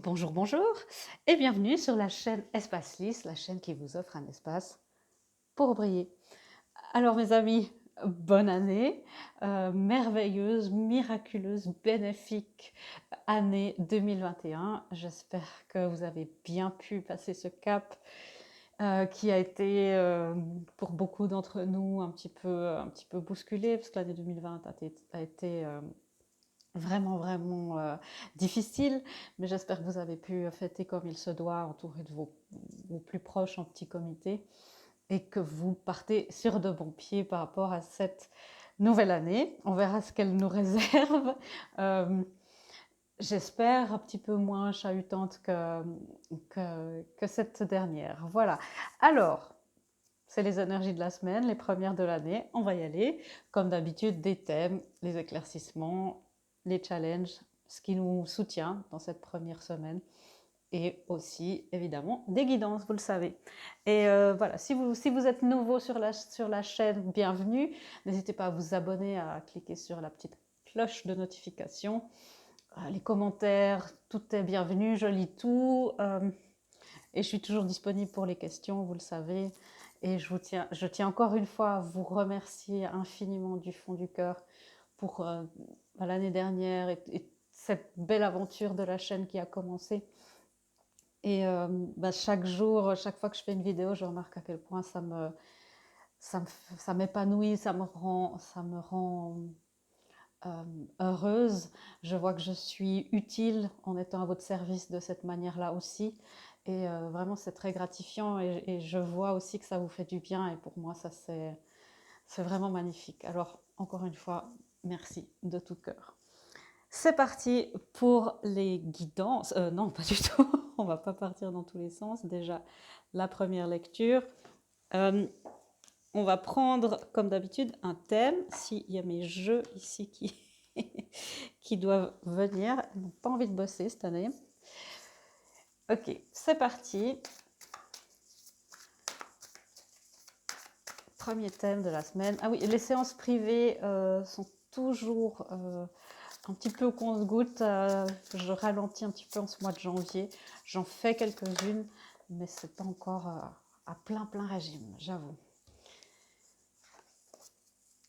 Bonjour, bonjour et bienvenue sur la chaîne Espace Lys, la chaîne qui vous offre un espace pour briller. Alors mes amis, bonne année, merveilleuse, miraculeuse, bénéfique année 2021. J'espère que vous avez bien pu passer ce cap qui a été pour beaucoup d'entre nous un petit peu bousculé parce que l'année 2020 a été vraiment, vraiment difficile, mais j'espère que vous avez pu fêter comme il se doit, entouré de vos plus proches en petit comité, et que vous partez sur de bons pieds par rapport à cette nouvelle année. On verra ce qu'elle nous réserve. Euh, J'espère un petit peu moins chahutante que cette dernière. Voilà. Alors, c'est les énergies de la semaine, les premières de l'année. On va y aller. Comme d'habitude, des thèmes, les éclaircissements, les challenges, ce qui nous soutient dans cette première semaine. Et aussi, évidemment, des guidances, vous le savez. Et voilà, si vous êtes nouveau sur la chaîne, bienvenue. N'hésitez pas à vous abonner, à cliquer sur la petite cloche de notification. Les commentaires, tout est bienvenu, je lis tout. Et je suis toujours disponible pour les questions, vous le savez. Et je tiens encore une fois à vous remercier infiniment du fond du cœur pour l'année dernière et cette belle aventure de la chaîne qui a commencé. Et chaque jour, chaque fois que je fais une vidéo, je remarque à quel point ça m'épanouit, ça me rend euh, heureuse. Je vois que je suis utile en étant à votre service de cette manière-là aussi. Et vraiment, c'est très gratifiant. Et je vois aussi que ça vous fait du bien. Et pour moi, ça, c'est vraiment magnifique. Alors, encore une fois, merci de tout cœur. C'est parti pour les guidances. Non, pas du tout. On va pas partir dans tous les sens. Déjà, la première lecture. Euh, on va prendre, comme d'habitude, un thème. S'il y a mes jeux ici qui doivent venir, ils n'ont pas envie de bosser cette année. Ok, c'est parti. Premier thème de la semaine. Ah oui, les séances privées sont toujours un petit peu au compte-gouttes. Je ralentis un petit peu en ce mois de janvier. J'en fais quelques-unes, mais c'est pas encore à plein régime, j'avoue.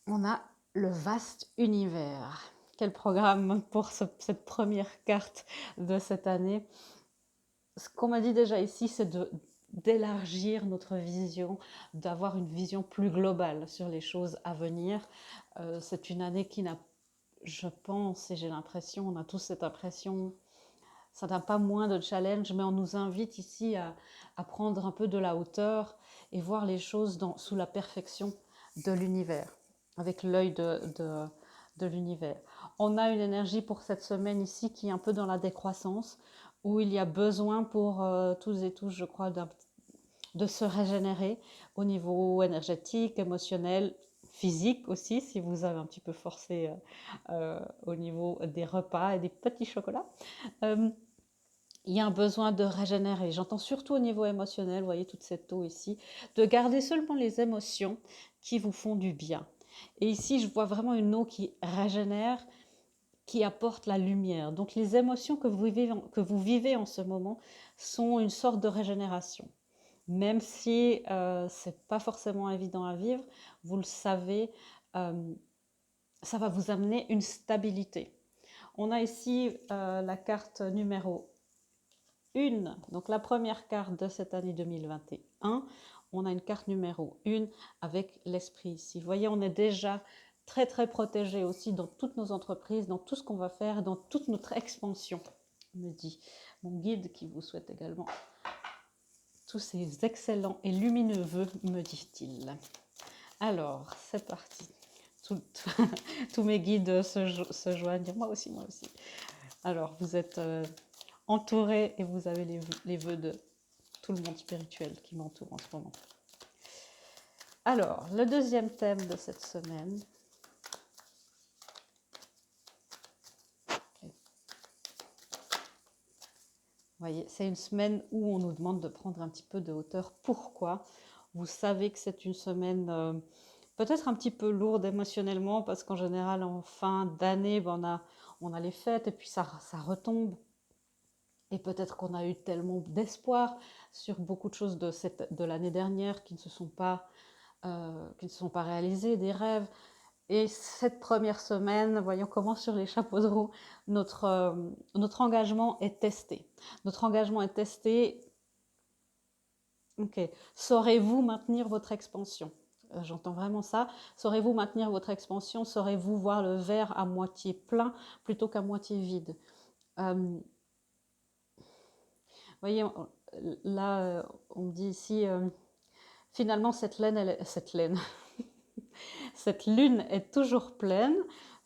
On a le vaste univers. Quel programme pour cette première carte de cette année. Ce qu'on m'a dit déjà ici, c'est d'élargir notre vision, d'avoir une vision plus globale sur les choses à venir. C'est une année qui n'a, je pense, et j'ai l'impression, on a tous cette impression, ça n'a pas moins de challenge, mais on nous invite ici à prendre un peu de la hauteur et voir les choses sous la perfection de l'univers, avec l'œil de l'univers. On a une énergie pour cette semaine ici qui est un peu dans la décroissance, où il y a besoin pour tous et tous, je crois, de se régénérer au niveau énergétique, émotionnel, physique aussi, si vous avez un petit peu forcé au niveau des repas et des petits chocolats. Euh, il y a un besoin de régénérer. J'entends surtout au niveau émotionnel, vous voyez toute cette eau ici, de garder seulement les émotions qui vous font du bien. Et ici, je vois vraiment une eau qui régénère, qui apporte la lumière. Donc les émotions que vous vivez en ce moment sont une sorte de régénération. Même si ce n'est pas forcément évident à vivre, vous le savez, euh, ça va vous amener une stabilité. On a ici la carte numéro 1, donc la première carte de cette année 2021. On a une carte numéro 1 avec l'esprit ici. Vous voyez, on est déjà très protégé aussi dans toutes nos entreprises, dans tout ce qu'on va faire, dans toute notre expansion, me dit mon guide qui vous souhaite également tous ces excellents et lumineux vœux, me dit-il. Alors, c'est parti. Tous mes guides se joignent. Moi aussi, moi aussi. Alors, vous êtes entourés et vous avez les vœux de tout le monde spirituel qui m'entoure en ce moment. Alors, le deuxième thème de cette semaine. Vous voyez, c'est une semaine où on nous demande de prendre un petit peu de hauteur. Pourquoi? Vous savez que c'est une semaine peut-être un petit peu lourde émotionnellement parce qu'en général, en fin d'année, on a les fêtes et puis ça retombe. Et peut-être qu'on a eu tellement d'espoir sur beaucoup de choses de l'année dernière qui ne se sont pas réalisées, des rêves. Et cette première semaine, voyons comment sur les chapeaux de roue, notre engagement est testé. Notre engagement est testé. Ok. Saurez-vous maintenir votre expansion? J'entends vraiment ça. Saurez-vous maintenir votre expansion? Saurez-vous voir le verre à moitié plein plutôt qu'à moitié vide? Vous voyez, là, on me dit ici, finalement, cette lune est toujours pleine.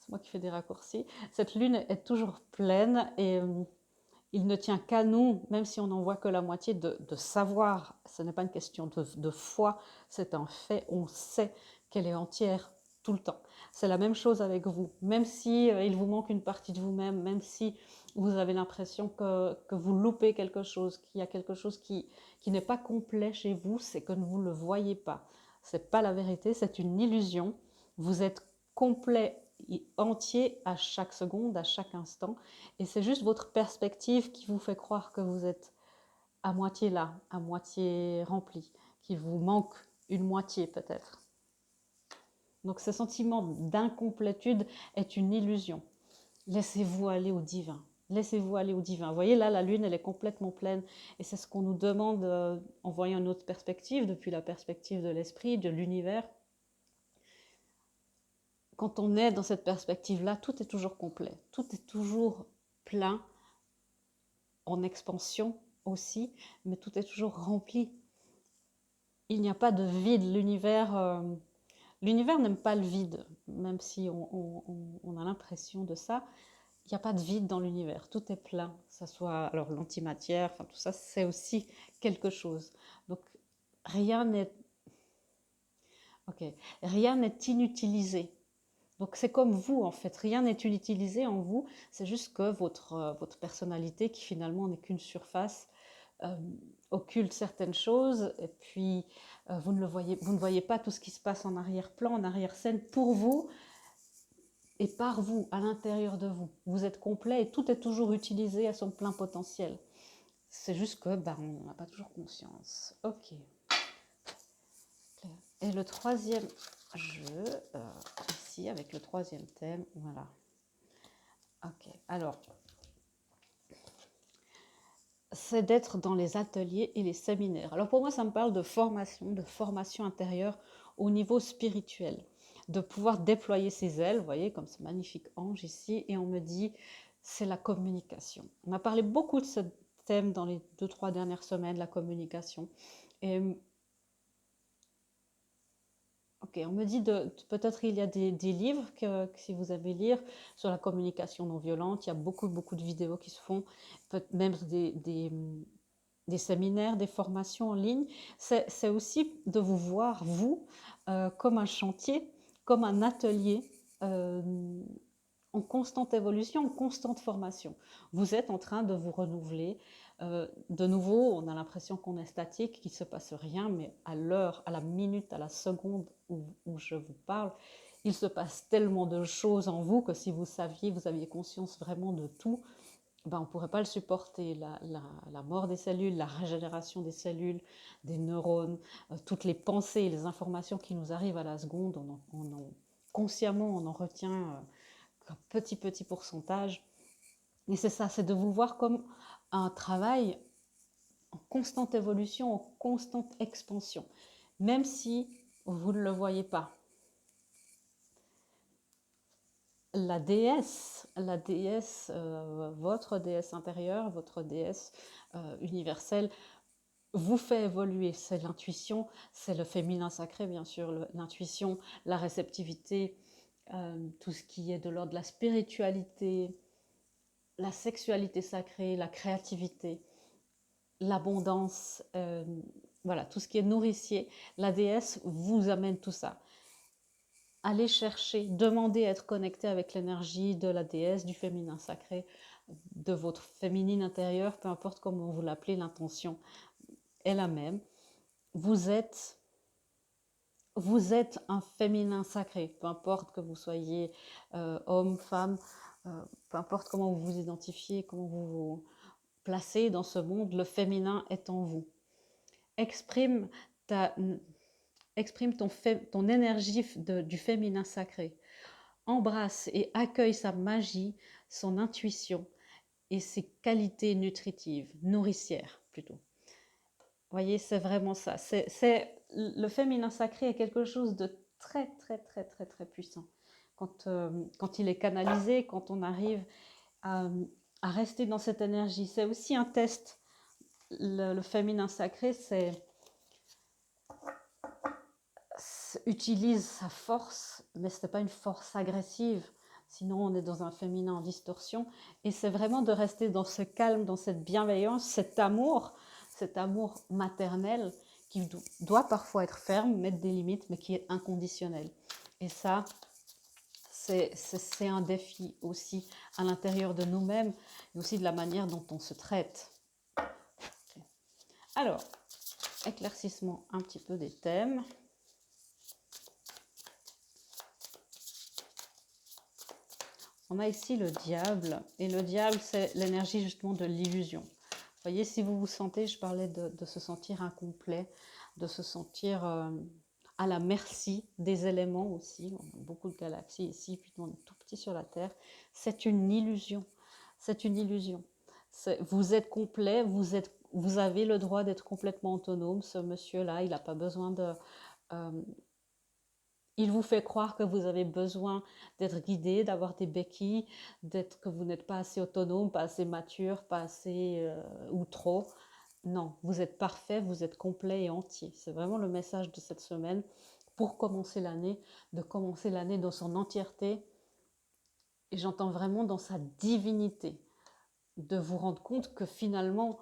C'est moi qui fais des raccourcis. Cette lune est toujours pleine et il ne tient qu'à nous, même si on n'en voit que la moitié, de savoir. Ce n'est pas une question de foi, c'est un fait. On sait qu'elle est entière tout le temps. C'est la même chose avec vous. Même si il vous manque une partie de vous-même, même si vous avez l'impression que vous loupez quelque chose, qu'il y a quelque chose qui n'est pas complet chez vous, c'est que vous ne le voyez pas. Ce n'est pas la vérité, c'est une illusion. Vous êtes complet et entier à chaque seconde, à chaque instant. Et c'est juste votre perspective qui vous fait croire que vous êtes à moitié là, à moitié rempli, qu'il vous manque une moitié peut-être. Donc ce sentiment d'incomplétude est une illusion. Laissez-vous aller au divin. Laissez-vous aller au divin. Vous voyez, là, la lune, elle est complètement pleine. Et c'est ce qu'on nous demande en voyant une autre perspective, depuis la perspective de l'esprit, de l'univers. Quand on est dans cette perspective-là, tout est toujours complet. Tout est toujours plein, en expansion aussi, mais tout est toujours rempli. Il n'y a pas de vide. L'univers n'aime pas le vide, même si on a l'impression de ça. Il n'y a pas de vide dans l'univers, tout est plein. Ça soit alors l'antimatière, enfin tout ça, c'est aussi quelque chose. Donc rien n'est, ok, rien n'est inutilisé. Donc c'est comme vous en fait, rien n'est inutilisé en vous. C'est juste que votre personnalité, qui finalement n'est qu'une surface, euh, occulte certaines choses. Et puis vous ne voyez pas tout ce qui se passe en arrière-plan, en arrière-scène pour vous. Et par vous, à l'intérieur de vous. Vous êtes complet et tout est toujours utilisé à son plein potentiel. C'est juste que on n'a pas toujours conscience. Ok. Et le troisième jeu, ici avec le troisième thème, voilà. Ok, alors, c'est d'être dans les ateliers et les séminaires. Alors pour moi, ça me parle de formation intérieure au niveau spirituel, de pouvoir déployer ses ailes, vous voyez, comme ce magnifique ange ici, et on me dit, c'est la communication. On a parlé beaucoup de ce thème dans les 2-3 dernières semaines, la communication. Et ok, on me dit peut-être il y a des livres que si vous avez lire sur la communication non violente, il y a beaucoup de vidéos qui se font, même des séminaires, des formations en ligne. C'est aussi de vous voir, vous, comme un chantier, comme un atelier euh, en constante évolution, en constante formation. Vous êtes en train de vous renouveler. De nouveau, on a l'impression qu'on est statique, qu'il ne se passe rien, mais à l'heure, à la minute, à la seconde où je vous parle, il se passe tellement de choses en vous que si vous saviez, vous aviez conscience vraiment de tout, on ne pourrait pas le supporter. La mort des cellules, la régénération des cellules, des neurones, toutes les pensées et les informations qui nous arrivent à la seconde, consciemment, on en retient un petit pourcentage. Et c'est ça, c'est de vous voir comme un travail en constante évolution, en constante expansion, même si vous ne le voyez pas. La déesse, votre déesse intérieure, votre déesse universelle, vous fait évoluer. C'est l'intuition, c'est le féminin sacré, bien sûr, l'intuition, la réceptivité, tout ce qui est de l'ordre de la spiritualité, la sexualité sacrée, la créativité, l'abondance, voilà, tout ce qui est nourricier. La déesse vous amène tout ça. Allez chercher, demandez à être connecté avec l'énergie de la déesse, du féminin sacré, de votre féminine intérieure, peu importe comment vous l'appelez, l'intention est la même. Vous êtes un féminin sacré, peu importe que vous soyez homme, femme, peu importe comment vous vous identifiez, comment vous vous placé dans ce monde, le féminin est en vous. Exprime, ta, exprime ton énergie du féminin sacré. Embrasse et accueille sa magie, son intuition et ses qualités nutritives, nourricières plutôt. Vous voyez, c'est vraiment ça. Le féminin sacré est quelque chose de très, très, très, très, très puissant. Quand il est canalisé, quand on arrive à, à rester dans cette énergie, c'est aussi un test. Le féminin sacré, utilise sa force, mais ce n'est pas une force agressive. Sinon, on est dans un féminin en distorsion. Et c'est vraiment de rester dans ce calme, dans cette bienveillance, cet amour maternel qui doit parfois être ferme, mettre des limites, mais qui est inconditionnel. Et ça, c'est un défi aussi à l'intérieur de nous-mêmes et aussi de la manière dont on se traite. Alors, éclaircissement un petit peu des thèmes. On a ici le diable, et le diable, c'est l'énergie justement de l'illusion. Vous voyez, si vous vous sentez, je parlais de se sentir incomplet, de se sentir à la merci des éléments aussi. On a beaucoup de galaxies ici, puis on est tout petit sur la Terre. C'est une illusion. C'est une illusion. Vous êtes complet, vous avez le droit d'être complètement autonome. Ce monsieur-là, il n'a pas besoin de... il vous fait croire que vous avez besoin d'être guidé, d'avoir des béquilles, que vous n'êtes pas assez autonome, pas assez mature, pas assez ou trop. Non, vous êtes parfait, vous êtes complet et entier. C'est vraiment le message de cette semaine pour commencer l'année, de commencer l'année dans son entièreté. Et j'entends vraiment dans sa divinité, de vous rendre compte que finalement,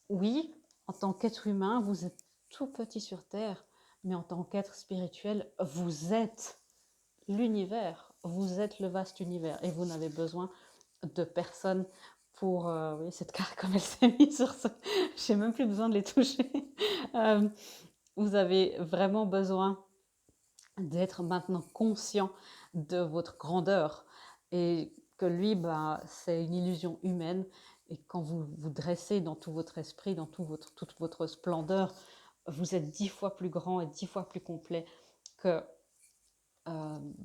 oui, en tant qu'être humain, vous êtes tout petit sur Terre, mais en tant qu'être spirituel, vous êtes l'univers, vous êtes le vaste univers et vous n'avez besoin de personne pour... oui, cette carte comme elle s'est mise sur ce... Je n'ai même plus besoin de les toucher. Vous avez vraiment besoin d'être maintenant conscient de votre grandeur et que lui, c'est une illusion humaine. Et quand vous vous dressez dans tout votre esprit, dans toute votre splendeur, vous êtes 10 fois plus grand et 10 fois plus complet que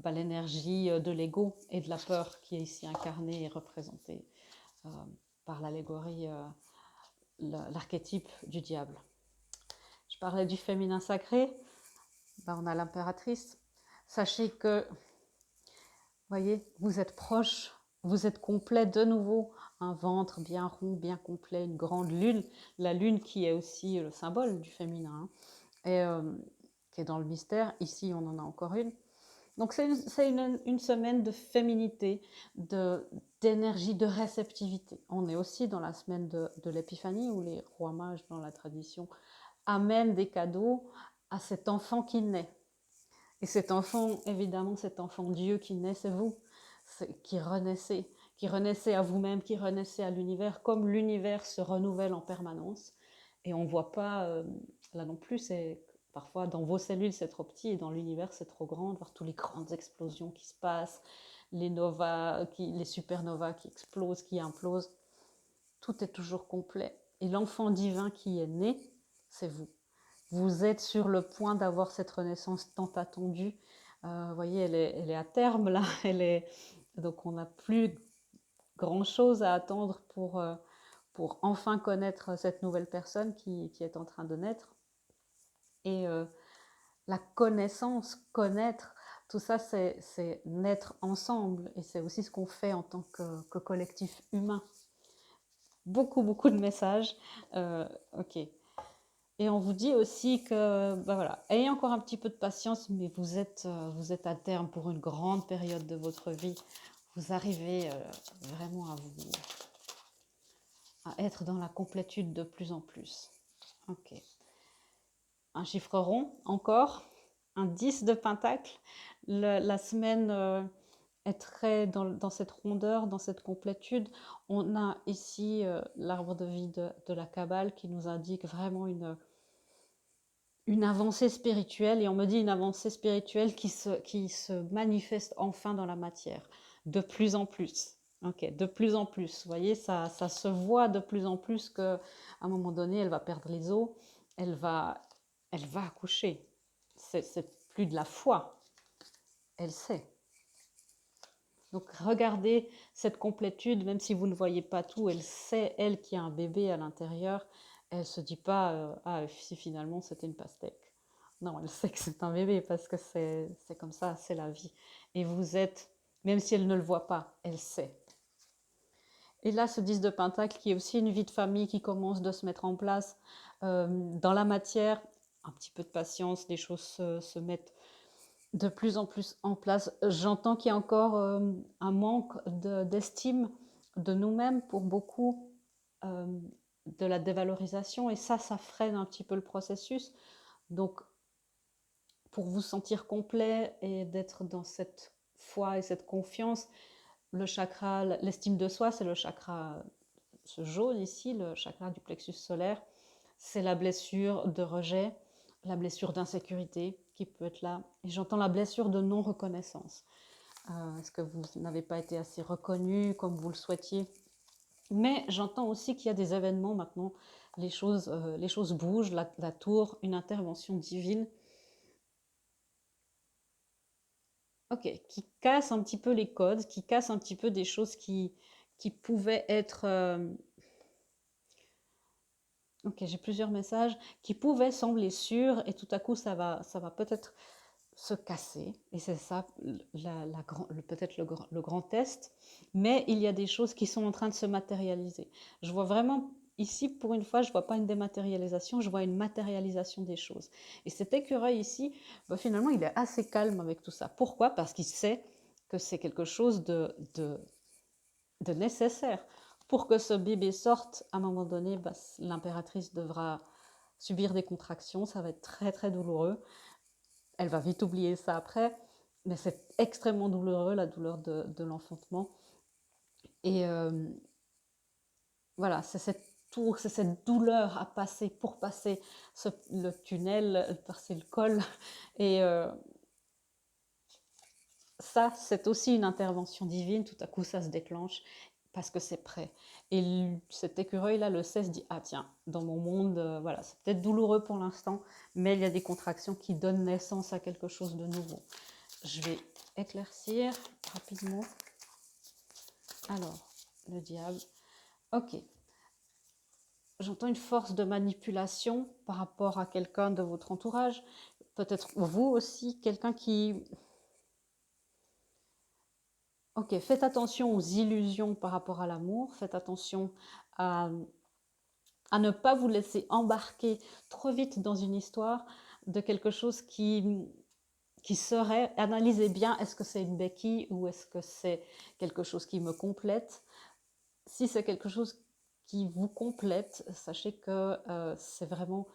l'énergie de l'ego et de la peur qui est ici incarnée et représentée par l'allégorie, l'archétype du diable. Je parlais du féminin sacré, on a l'impératrice. Sachez que, voyez, vous êtes proche, vous êtes complet de nouveau, un ventre bien rond, bien complet, une grande lune, la lune qui est aussi le symbole du féminin, et qui est dans le mystère. Ici, on en a encore une. Donc c'est une semaine de féminité, d'énergie, de réceptivité. On est aussi dans la semaine de l'épiphanie où les rois mages dans la tradition amènent des cadeaux à cet enfant qui naît. Et cet enfant, évidemment, cet enfant Dieu qui naît, c'est vous, qui renaissez à vous-même, qui renaissez à l'univers, comme l'univers se renouvelle en permanence. Et on ne voit pas, là non plus, c'est... Parfois, dans vos cellules, c'est trop petit et dans l'univers, c'est trop grand. Voir toutes les grandes explosions qui se passent, les supernovas qui explosent, qui implosent. Tout est toujours complet. Et l'enfant divin qui est né, c'est vous. Vous êtes sur le point d'avoir cette renaissance tant attendue. Vous voyez, elle est à terme, là. Donc, on n'a plus grand-chose à attendre pour enfin connaître cette nouvelle personne qui est en train de naître. Et la connaissance, connaître, tout ça, c'est naître ensemble. Et c'est aussi ce qu'on fait en tant que collectif humain. Beaucoup, beaucoup de messages. Ok. Et on vous dit aussi que, voilà, ayez encore un petit peu de patience, mais vous êtes à terme pour une grande période de votre vie. Vous arrivez vraiment à être dans la complétude de plus en plus. Ok. Un chiffre rond, encore, un 10 de pentacle. La semaine est très dans cette rondeur, dans cette complétude. On a ici l'arbre de vie de la Kabbale qui nous indique vraiment une avancée spirituelle. Et on me dit une avancée spirituelle qui se manifeste enfin dans la matière, de plus en plus. Ok, de plus en plus. Vous voyez, ça se voit de plus en plus qu'à un moment donné, elle va perdre les os, elle va, elle va accoucher. C'est plus de la foi, elle sait. Donc regardez cette complétude, même si vous ne voyez pas tout, elle sait, elle, qui a un bébé à l'intérieur. Elle se dit pas, ah, si finalement c'était une pastèque. Non, elle sait que c'est un bébé parce que c'est comme ça, c'est la vie. Et vous êtes, même si elle ne le voit pas, elle sait. Et là, ce 10 de Pentacle, qui est aussi une vie de famille qui commence de se mettre en place dans la matière, un petit peu de patience, les choses se mettent de plus en plus en place. J'entends qu'il y a encore un manque d'estime de nous-mêmes pour beaucoup, euh, de la dévalorisation, et ça freine un petit peu le processus. Donc, pour vous sentir complet et d'être dans cette foi et cette confiance, le chakra, l'estime de soi, c'est le chakra, ce jaune ici, le chakra du plexus solaire. C'est la blessure de rejet, la blessure d'insécurité qui peut être là. Et j'entends la blessure de non-reconnaissance. Est-ce que vous n'avez pas été assez reconnu comme vous le souhaitiez? Mais j'entends aussi qu'il y a des événements maintenant, les choses bougent, la tour, une intervention divine, ok, qui casse un petit peu les codes, qui casse un petit peu des choses qui pouvaient être... ok, j'ai plusieurs messages qui pouvaient sembler sûrs et tout à coup ça va peut-être se casser. Et c'est ça peut-être le grand test. Mais il y a des choses qui sont en train de se matérialiser. Je vois vraiment ici, pour une fois, je ne vois pas une dématérialisation, je vois une matérialisation des choses. Et cet écureuil ici, bah, finalement, il est assez calme avec tout ça. Pourquoi? Parce qu'il sait que c'est quelque chose de nécessaire. Pour que ce bébé sorte, à un moment donné, bah, l'impératrice devra subir des contractions, ça va être très très douloureux. Elle va vite oublier ça après, mais c'est extrêmement douloureux, la douleur de l'enfantement. Et voilà, c'est cette tour, c'est cette douleur à passer pour passer le tunnel, passer le col. Et ça, c'est aussi une intervention divine. Tout à coup, ça se déclenche parce que c'est prêt. Et cet écureuil-là, le sait, se dit, ah tiens, dans mon monde, voilà, c'est peut-être douloureux pour l'instant, mais il y a des contractions qui donnent naissance à quelque chose de nouveau. Je vais éclaircir rapidement. Alors, le diable. Ok. J'entends une force de manipulation par rapport à quelqu'un de votre entourage. Peut-être vous aussi, quelqu'un qui... Ok, faites attention aux illusions par rapport à l'amour. Faites attention à, à ne pas vous laisser embarquer trop vite dans une histoire de quelque chose qui serait... Analysez bien, est-ce que c'est une béquille ou est-ce que c'est quelque chose qui me complète? Si c'est quelque chose qui vous complète, sachez que c'est vraiment...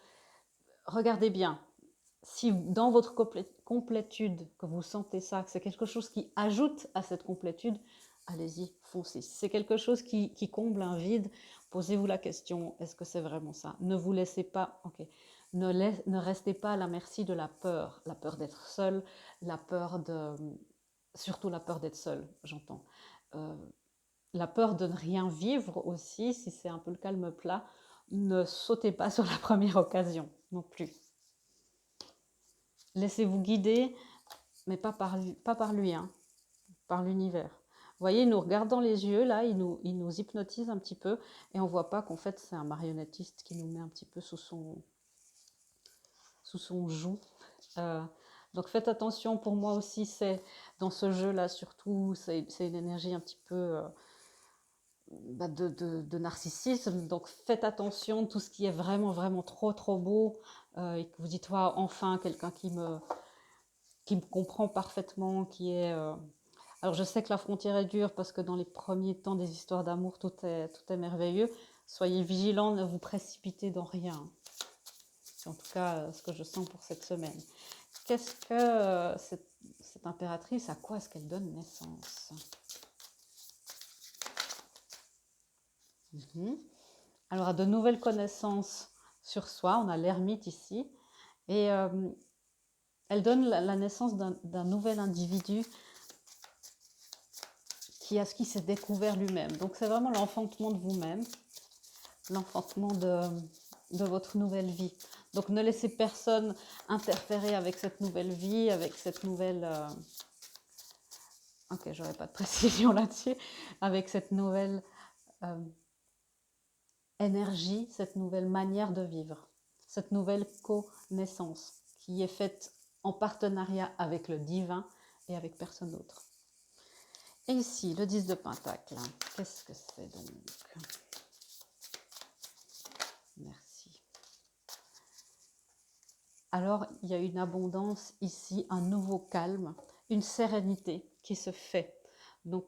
Regardez bien, si dans votre complétude, que vous sentez ça, que c'est quelque chose qui ajoute à cette complétude, allez-y, foncez. Si c'est quelque chose qui comble un vide, posez-vous la question, est-ce que c'est vraiment ça? Ne vous laissez pas, ok, ne restez pas à la merci de la peur d'être seul, la peur de... Surtout la peur d'être seul, j'entends. Euh, la peur de ne rien vivre aussi, si c'est un peu le calme plat, ne sautez pas sur la première occasion non plus. Laissez-vous guider, mais pas par lui, hein, par l'univers. Vous voyez, il nous regarde dans les yeux, là, il nous hypnotise un petit peu, et on voit pas qu'en fait, c'est un marionnettiste qui nous met un petit peu sous son joug. Euh, donc faites attention, pour moi aussi, c'est dans ce jeu-là, surtout, c'est une énergie un petit peu... bah, de narcissisme. Donc faites attention, tout ce qui est vraiment, vraiment trop, trop beau, et que vous dites, ouais, enfin, quelqu'un qui me comprend parfaitement, qui est... Alors je sais que la frontière est dure parce que dans les premiers temps des histoires d'amour, tout est merveilleux. Soyez vigilants, ne vous précipitez dans rien. C'est en tout cas ce que je sens pour cette semaine. Qu'est-ce que cette impératrice, à quoi est-ce qu'elle donne naissance? Alors, à de nouvelles connaissances sur soi, on a l'ermite ici, et elle donne la naissance d'un nouvel individu qui s'est découvert lui-même. Donc c'est vraiment l'enfantement de vous-même, l'enfantement de votre nouvelle vie. Donc ne laissez personne interférer avec cette nouvelle vie, avec cette nouvelle... Ok, j'aurais pas de précision là-dessus. Avec cette nouvelle énergie, cette nouvelle manière de vivre, cette nouvelle connaissance qui est faite en partenariat avec le divin et avec personne d'autre. Et ici, le 10 de Pentacle, qu'est-ce que c'est donc? Merci. Alors, il y a une abondance ici, un nouveau calme, une sérénité qui se fait. Donc,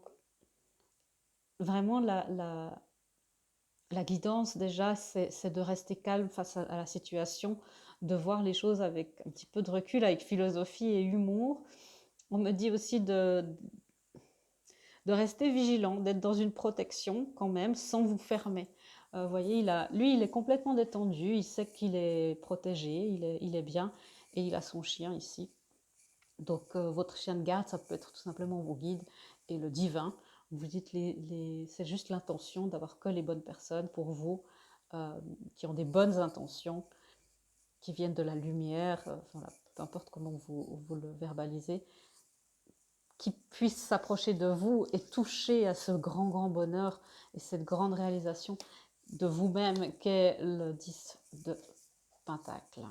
vraiment, la guidance, déjà, c'est de rester calme face à la situation, de voir les choses avec un petit peu de recul, avec philosophie et humour. On me dit aussi de rester vigilant, d'être dans une protection quand même, sans vous fermer. Vous voyez, lui, il est complètement détendu, il sait qu'il est protégé, il est bien, et il a son chien ici. Donc, votre chien de garde, ça peut être tout simplement vos guides et le divin. Vous dites, c'est juste l'intention d'avoir que les bonnes personnes pour vous, qui ont des bonnes intentions, qui viennent de la lumière, voilà, peu importe comment vous le verbalisez, qui puissent s'approcher de vous et toucher à ce grand, grand bonheur et cette grande réalisation de vous-même qu'est le 10 de Pentacle.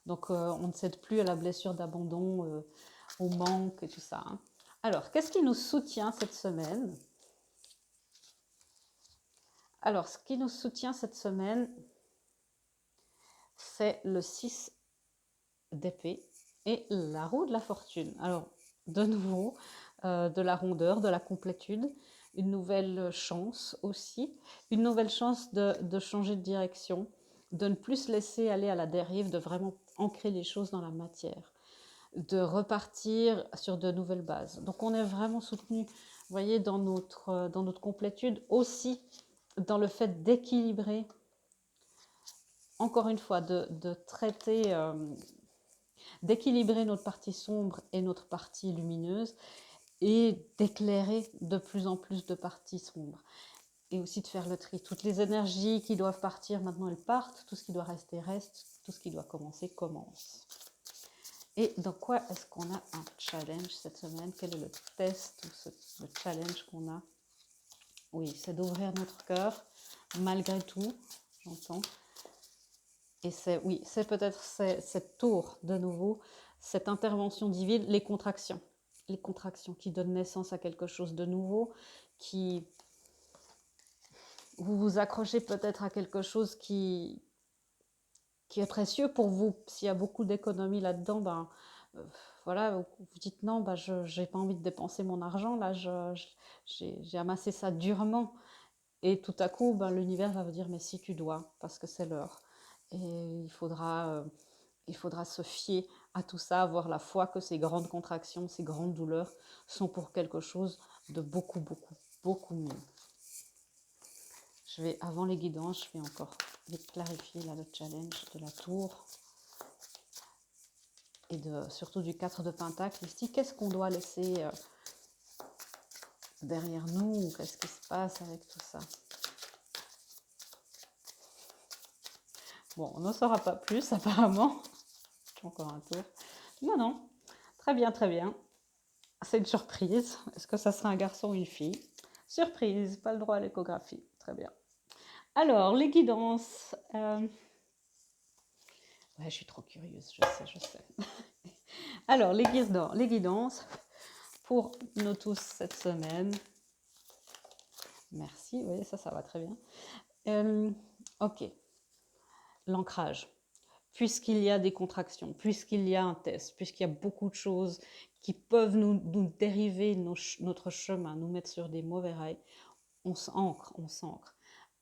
Donc, on ne cède plus à la blessure d'abandon, au manque et tout ça. Hein. Alors, qu'est-ce qui nous soutient cette semaine? Alors, ce qui nous soutient cette semaine, c'est le 6 d'épée et la roue de la fortune. Alors, de nouveau, de la rondeur, de la complétude, une nouvelle chance aussi, une nouvelle chance de changer de direction, de ne plus se laisser aller à la dérive, de vraiment ancrer les choses dans la matière, de repartir sur de nouvelles bases. Donc on est vraiment soutenu, vous voyez, dans notre complétude, aussi dans le fait d'équilibrer, encore une fois, de traiter... d'équilibrer notre partie sombre et notre partie lumineuse et d'éclairer de plus en plus de parties sombres. Et aussi de faire le tri. Toutes les énergies qui doivent partir, maintenant elles partent. Tout ce qui doit rester, reste. Tout ce qui doit commencer, commence. Et dans quoi est-ce qu'on a un challenge cette semaine? Quel est le test ou le challenge qu'on a? Oui, c'est d'ouvrir notre cœur, malgré tout, j'entends. Et c'est peut-être cette tour, de nouveau, cette intervention divine, les contractions qui donnent naissance à quelque chose de nouveau, qui vous vous accrochez peut-être à quelque chose qui est précieux pour vous. S'il y a beaucoup d'économies là-dedans, ben voilà, vous dites non, ben je n'ai pas envie de dépenser mon argent, là j'ai amassé ça durement. Et tout à coup, ben, l'univers va vous dire mais si tu dois, parce que c'est l'heure. Et il faudra se fier à tout ça, avoir la foi que ces grandes contractions, ces grandes douleurs sont pour quelque chose de beaucoup, beaucoup, beaucoup mieux. Avant les guidances, je vais encore vite clarifier là, le challenge de la tour et surtout du 4 de Pentacle. Ici, qu'est-ce qu'on doit laisser derrière nous? Qu'est-ce qui se passe avec tout ça? Bon, on n'en saura pas plus apparemment. Encore un tour. Non. Très bien, très bien. C'est une surprise. Est-ce que ça sera un garçon ou une fille? Surprise, pas le droit à l'échographie. Très bien. Alors, les guidances. Ouais, je suis trop curieuse, je sais. Alors, les guidances pour nous tous cette semaine. Merci, oui, ça va très bien. Ok. L'ancrage. Puisqu'il y a des contractions, puisqu'il y a un test, puisqu'il y a beaucoup de choses qui peuvent nous dériver notre chemin, nous mettre sur des mauvais rails, on s'ancre.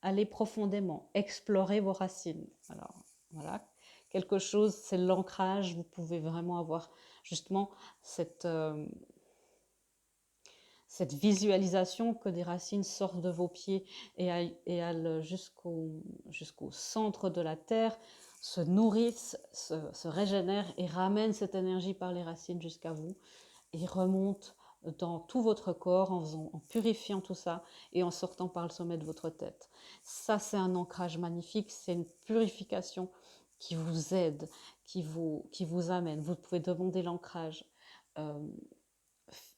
Allez profondément, explorez vos racines. Alors, voilà, quelque chose, c'est l'ancrage, vous pouvez vraiment avoir justement cette visualisation que des racines sortent de vos pieds et aillent jusqu'au centre de la terre, se nourrissent, se régénèrent et ramènent cette énergie par les racines jusqu'à vous et remontent dans tout votre corps, en purifiant tout ça et en sortant par le sommet de votre tête. Ça, c'est un ancrage magnifique, c'est une purification qui vous aide, qui vous amène. Vous pouvez demander l'ancrage, euh,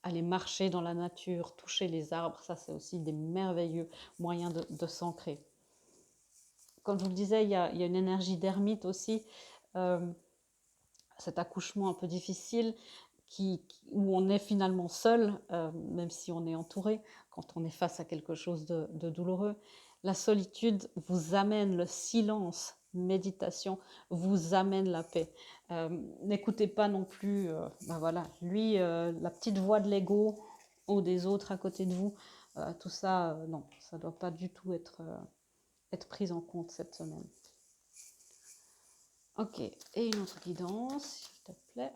aller marcher dans la nature, toucher les arbres, ça c'est aussi des merveilleux moyens de s'ancrer. Comme je vous le disais, il y a une énergie d'ermite aussi, euh, cet accouchement un peu difficile où on est finalement seul, même si on est entouré, quand on est face à quelque chose de douloureux. La solitude vous amène, le silence, méditation, vous amène la paix. N'écoutez pas non plus, ben voilà, lui, la petite voix de l'ego ou des autres à côté de vous, tout ça, non, ça ne doit pas du tout être pris en compte cette semaine. Ok, et une autre guidance, s'il te plaît.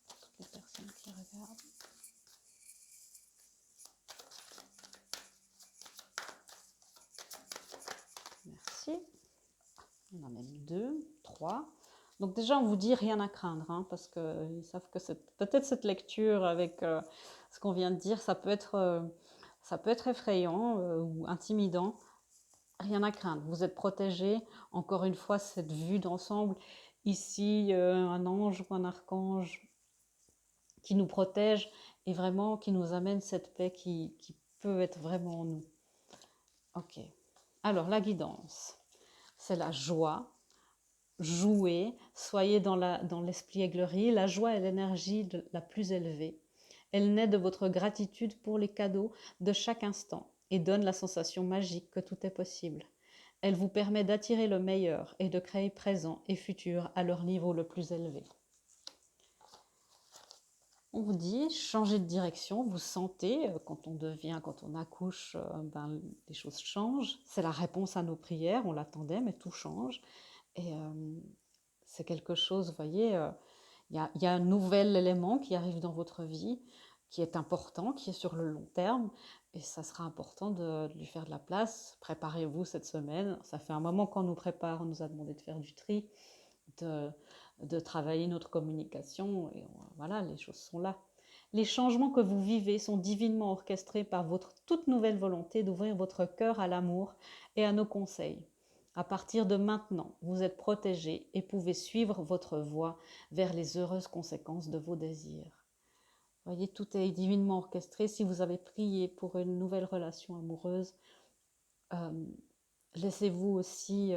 Toutes les personnes qui regardent. Merci. On en a même 2, 3. Donc déjà, on vous dit rien à craindre, hein, parce qu'ils savent que peut-être cette lecture avec ce qu'on vient de dire, ça peut être effrayant ou intimidant. Rien à craindre, vous êtes protégés. Encore une fois, cette vue d'ensemble, ici, un ange ou un archange qui nous protège et vraiment qui nous amène cette paix qui peut être vraiment en nous. Ok. Alors, la guidance, c'est la joie. Jouez, soyez dans l'espièglerie. La joie est l'énergie la plus élevée. Elle naît de votre gratitude pour les cadeaux de chaque instant et donne la sensation magique que tout est possible. Elle vous permet d'attirer le meilleur et de créer présent et futur à leur niveau le plus élevé. On vous dit, changez de direction, vous sentez, quand on accouche, les choses changent. C'est la réponse à nos prières, on l'attendait, mais tout change. Et c'est quelque chose, vous voyez, il y a un nouvel élément qui arrive dans votre vie, qui est important, qui est sur le long terme, et ça sera important de lui faire de la place. Préparez-vous cette semaine. Ça fait un moment qu'on nous prépare, on nous a demandé de faire du tri, de travailler notre communication, et voilà, les choses sont là. Les changements que vous vivez sont divinement orchestrés par votre toute nouvelle volonté d'ouvrir votre cœur à l'amour et à nos conseils. À partir de maintenant, vous êtes protégés et pouvez suivre votre voie vers les heureuses conséquences de vos désirs. Vous voyez, tout est divinement orchestré. Si vous avez prié pour une nouvelle relation amoureuse, laissez-vous aussi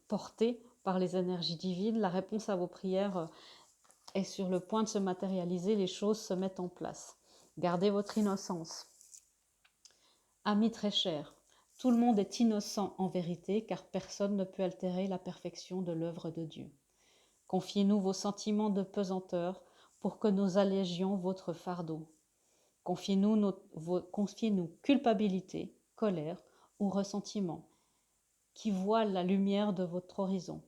porter par les énergies divines. La réponse à vos prières est sur le point de se matérialiser. Les choses se mettent en place. Gardez votre innocence. Amis très chers, tout le monde est innocent en vérité, car personne ne peut altérer la perfection de l'œuvre de Dieu. Confiez-nous vos sentiments de pesanteur pour que nous allégions votre fardeau. Confiez-nous culpabilité, colère ou ressentiment qui voilent la lumière de votre horizon.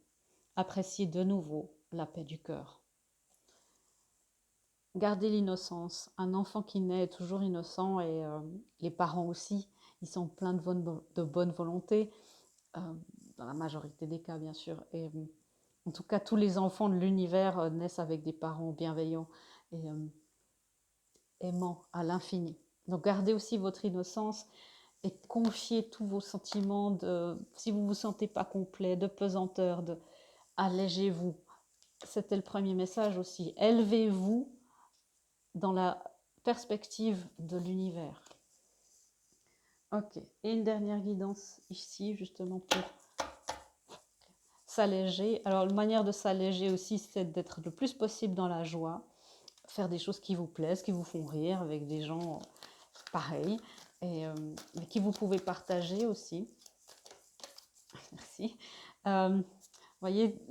Appréciez de nouveau la paix du cœur. Gardez l'innocence. Un enfant qui naît est toujours innocent et les parents aussi. Ils sont pleins de bonne volonté, dans la majorité des cas bien sûr. Et en tout cas, tous les enfants de l'univers naissent avec des parents bienveillants et aimants à l'infini. Donc gardez aussi votre innocence et confiez tous vos sentiments, si vous ne vous sentez pas complet, de pesanteur, allégez-vous. C'était le premier message aussi. Élevez-vous dans la perspective de l'univers. Ok, et une dernière guidance ici, justement pour s'alléger. Alors, une manière de s'alléger aussi, c'est d'être le plus possible dans la joie, faire des choses qui vous plaisent, qui vous font rire, avec des gens pareils, et qui vous pouvez partager aussi. Merci. Voyez,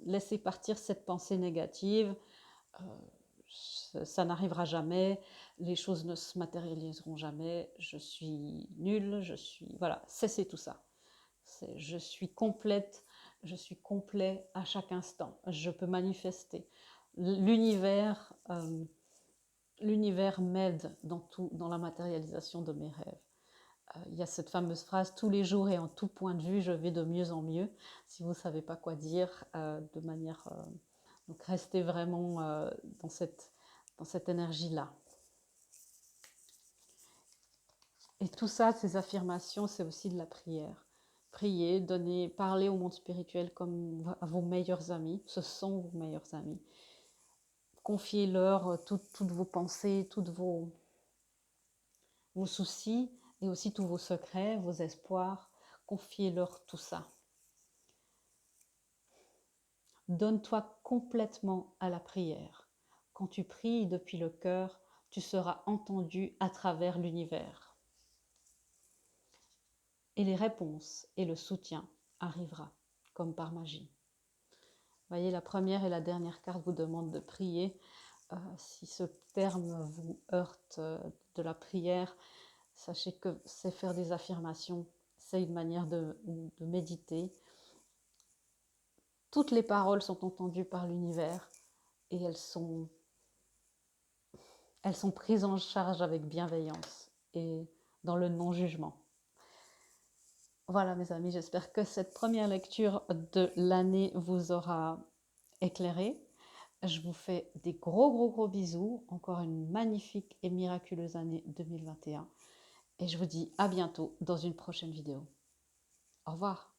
laissez partir cette pensée négative. Ça n'arrivera jamais, les choses ne se matérialiseront jamais, je suis nulle, voilà, cessez tout ça. Je suis complète, je suis complet à chaque instant, je peux manifester. L'univers m'aide dans la matérialisation de mes rêves. Il y a cette fameuse phrase, tous les jours et en tout point de vue, je vais de mieux en mieux. Si vous ne savez pas quoi dire de manière Donc restez vraiment dans cette énergie-là. Et tout ça, ces affirmations, c'est aussi de la prière. Priez, donnez, parlez au monde spirituel comme à vos meilleurs amis. Ce sont vos meilleurs amis. Confiez-leur toutes vos pensées, vos soucis et aussi tous vos secrets, vos espoirs. Confiez-leur tout ça. Donne-toi complètement à la prière. Quand tu pries depuis le cœur, tu seras entendu à travers l'univers. Et les réponses et le soutien arrivera comme par magie. Vous voyez, la première et la dernière carte vous demandent de prier. Si ce terme vous heurte de la prière, sachez que c'est faire des affirmations, c'est une manière de méditer. Toutes les paroles sont entendues par l'univers et elles sont prises en charge avec bienveillance et dans le non-jugement. Voilà mes amis, j'espère que cette première lecture de l'année vous aura éclairé. Je vous fais des gros bisous. Encore une magnifique et miraculeuse année 2021. Et je vous dis à bientôt dans une prochaine vidéo. Au revoir.